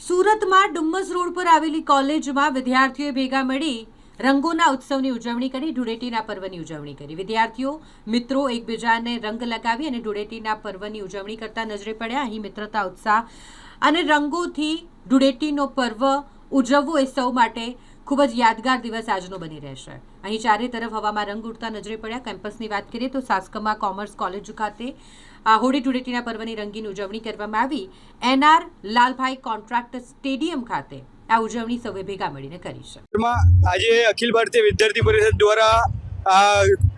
સુરતમાં ડુમ્મસ રોડ પર આવેલી કોલેજમાં વિદ્યાર્થીઓએ ભેગા મળી રંગોના ઉત્સવની ઉજવણી કરી, ધૂળેટીના પર્વની ઉજવણી કરી। વિદ્યાર્થીઓ મિત્રો એકબીજાને રંગ લગાવી અને ધૂળેટીના પર્વની ઉજવણી કરતા નજરે પડ્યા। અહીં મિત્રતા, ઉત્સાહ અને રંગોથી ધૂળેટીનો પર્વ ઉજવવો એ સૌ માટે ખૂબ જ યાદગાર દિવસ આજનો બની રહેશે। અહીં ચારે તરફ હવામાં રંગ ઉડતા નજરે પડ્યા। કેમ્પસની વાત કરીએ તો સાસકમા કોમર્સ કોલેજ ખાતે હોળી ધૂળેટીના પર્વની રંગીન ઉજવણી કરવામાં આવી। NR લાલભાઈ કોન્ટ્રાક્ટ સ્ટેડિયમ ખાતે આ ઉજવણી સૌએ ભેગા મળીને કરી છે। આજે અખિલ ભારતીય વિદ્યાર્થી પરિષદ દ્વારા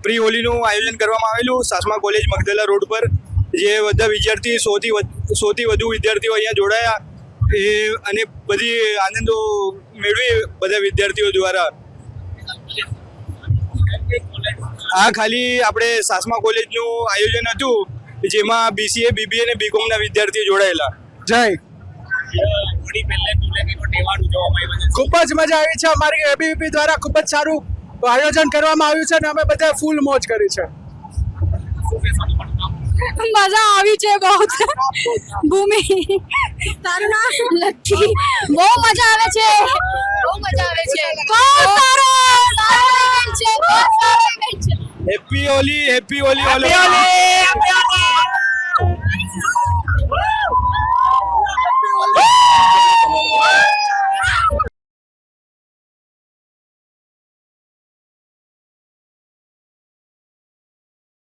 પ્રી હોલીનું આયોજન કરવામાં આવેલું સાસમા કોલેજ મગદલા રોડ પર, જે બધા વિદ્યાર્થી 100 થી વધુ વિદ્યાર્થીઓ અહીંયા જોડાયા અને બધી આનંદો મેળવી બધા વિદ્યાર્થીઓ દ્વારા। આ ખાલી આપણે સાસમા કોલેજનું આયોજન હતું, જેમાં BCA, BBA અને BCom વિદ્યાર્થીઓ જોડાયેલા। જય ખૂબ જ મજા આવી છે। અમારી ABVP દ્વારા ખૂબ જ સારું આયોજન કરવામાં આવ્યું છે અને અમે બધા ફૂલ મોજ કરી છે। મજા આવી છે બહુ। ભૂમિ તારું નામ લકી। બહુ મજા આવે છે, બહુ મજા આવે છે, બહુ સારો છે, બહુ સારો છે। Happy Holi, happy Holi, happy Holi.